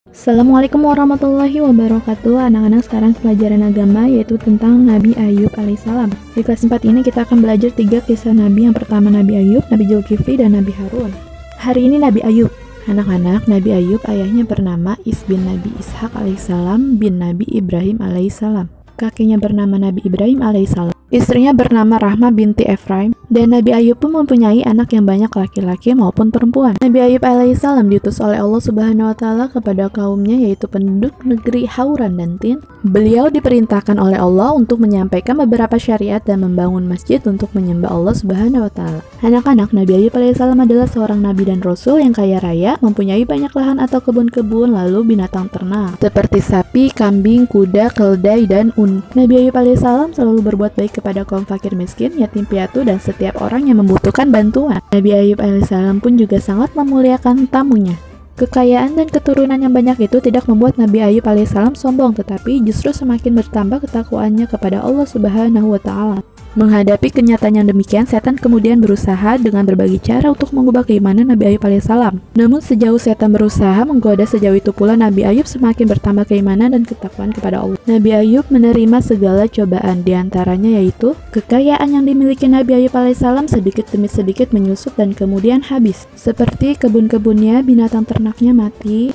Assalamualaikum warahmatullahi wabarakatuh. Anak-anak, sekarang pelajaran agama yaitu tentang Nabi Ayub alaihissalam. Di kelas 4 ini kita akan belajar 3 kisah Nabi. Yang pertama Nabi Ayub, Nabi Zulkifli, dan Nabi Harun. Hari ini Nabi Ayub. Anak-anak, Nabi Ayub ayahnya bernama Is bin Nabi Ishak alaihissalam bin Nabi Ibrahim alaihissalam. Kakeknya bernama Nabi Ibrahim alaihissalam. Istrinya bernama Rahma binti Efraim, dan Nabi Ayub pun mempunyai anak yang banyak, laki-laki maupun perempuan. Nabi Ayub alaihissalam diutus oleh Allah Subhanahu wa Ta'ala kepada kaumnya, yaitu penduduk negeri Hauran dan Tin. Beliau diperintahkan oleh Allah untuk menyampaikan beberapa syariat dan membangun masjid untuk menyembah Allah Subhanahu wa Ta'ala. Anak-anak, Nabi Ayub alaihissalam adalah seorang nabi dan rasul yang kaya raya, mempunyai banyak lahan atau kebun-kebun, lalu binatang ternak seperti sapi, kambing, kuda, keledai, dan unta. Nabi Ayub alaihissalam selalu berbuat baik kepada kaum fakir miskin, yatim piatu, dan setiap orang yang membutuhkan bantuan. Nabi Ayub alaihissalam pun juga sangat memuliakan tamunya. Kekayaan dan keturunan yang banyak itu tidak membuat Nabi Ayub alaihissalam sombong, tetapi justru semakin bertambah ketakwaannya kepada Allah Subhanahu wa Ta'ala. Menghadapi kenyataan yang demikian, setan kemudian berusaha dengan berbagai cara untuk mengubah keimanan Nabi Ayub alaihissalam. Namun sejauh setan berusaha menggoda, sejauh itu pula Nabi Ayub semakin bertambah keimanan dan ketakwaan kepada Allah. Nabi Ayub menerima segala cobaan, diantaranya yaitu kekayaan yang dimiliki Nabi Ayub alaihissalam sedikit demi sedikit menyusut dan kemudian habis. Seperti kebun-kebunnya, binatang ternaknya mati,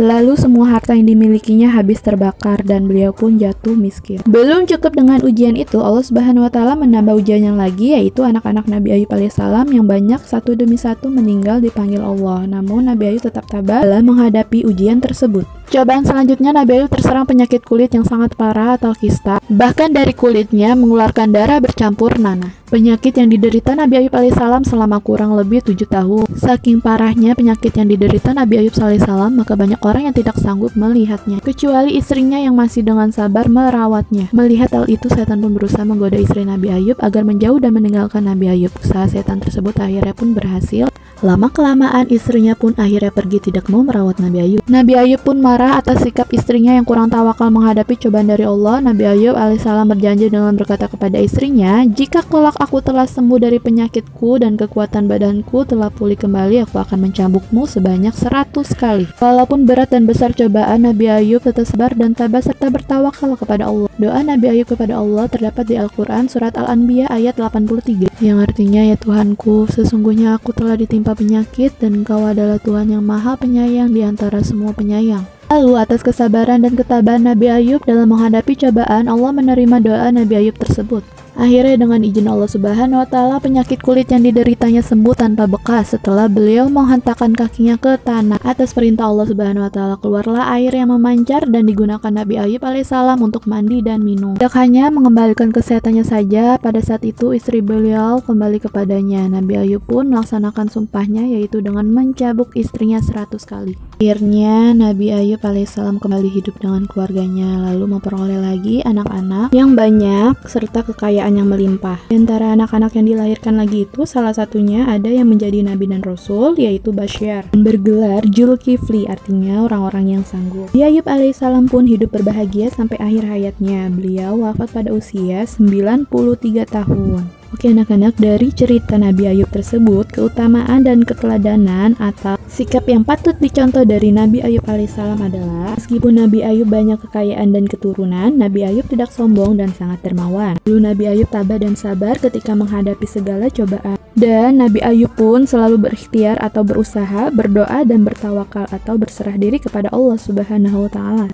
lalu semua harta yang dimilikinya habis terbakar dan beliau pun jatuh miskin. Belum cukup dengan ujian itu, Allah Subhanahu wa Ta'ala menambah ujian yang lagi, yaitu anak-anak Nabi Ayub alaihissalam yang banyak satu demi satu meninggal dipanggil Allah. Namun Nabi Ayub tetap tabah dalam menghadapi ujian tersebut. Cobaan selanjutnya, Nabi Ayub terserang penyakit kulit yang sangat parah atau kista. Bahkan dari kulitnya mengeluarkan darah bercampur nanah. Penyakit yang diderita Nabi Ayub alaihissalam selama kurang lebih 7 tahun. Saking parahnya penyakit yang diderita Nabi Ayub alaihissalam, maka banyak orang yang tidak sanggup melihatnya, kecuali istrinya yang masih dengan sabar merawatnya. Melihat hal itu, setan pun berusaha menggoda istri Nabi Ayub agar menjauh dan meninggalkan Nabi Ayub. Usaha setan tersebut akhirnya pun berhasil. Lama-kelamaan istrinya pun akhirnya pergi, tidak mau merawat Nabi Ayub. Nabi Ayub pun marah atas sikap istrinya yang kurang tawakal menghadapi cobaan dari Allah. Nabi Ayub alaihissalam berjanji dengan berkata kepada istrinya, "Jika kelak aku telah sembuh dari penyakitku dan kekuatan badanku telah pulih kembali, aku akan mencambukmu sebanyak 100 kali." Walaupun berat dan besar cobaan, Nabi Ayub tetap sabar dan tabah serta bertawakal kepada Allah. Doa Nabi Ayub kepada Allah terdapat di Al-Quran surat Al-Anbiya ayat 83, yang artinya, "Ya Tuhanku, sesungguhnya aku telah ditimpa penyakit dan Engkau adalah Tuhan yang maha penyayang di antara semua penyayang." Lalu atas kesabaran dan ketabahan Nabi Ayub dalam menghadapi cobaan, Allah menerima doa Nabi Ayub tersebut. Akhirnya dengan izin Allah Subhanahu wa Ta'ala, penyakit kulit yang dideritanya sembuh tanpa bekas setelah beliau menghentakkan kakinya ke tanah. Atas perintah Allah Subhanahu wa Ta'ala, keluarlah air yang memancar dan digunakan Nabi Ayub alaihissalam untuk mandi dan minum. Tidak hanya mengembalikan kesehatannya saja, pada saat itu istri beliau kembali kepadanya. Nabi Ayub pun melaksanakan sumpahnya, yaitu dengan mencabuk istrinya 100 kali. Akhirnya Nabi Ayub alaihissalam kembali hidup dengan keluarganya, lalu memperoleh lagi anak-anak yang banyak serta kekayaan yang melimpah. Di antara anak-anak yang dilahirkan lagi itu, salah satunya ada yang menjadi nabi dan rasul, yaitu Basyar, dan bergelar Zulkifli, artinya orang-orang yang sanggup. Nabi Ayub alaihissalam pun hidup berbahagia sampai akhir hayatnya. Beliau wafat pada usia 93 tahun. Oke anak-anak, dari cerita Nabi Ayub tersebut, keutamaan dan keteladanan atau sikap yang patut dicontoh dari Nabi Ayub alaihissalam adalah, meskipun Nabi Ayub banyak kekayaan dan keturunan, Nabi Ayub tidak sombong dan sangat dermawan. Lalu Nabi Ayub tabah dan sabar ketika menghadapi segala cobaan. Dan Nabi Ayub pun selalu berikhtiar atau berusaha, berdoa dan bertawakal atau berserah diri kepada Allah Subhanahu wa Ta'ala.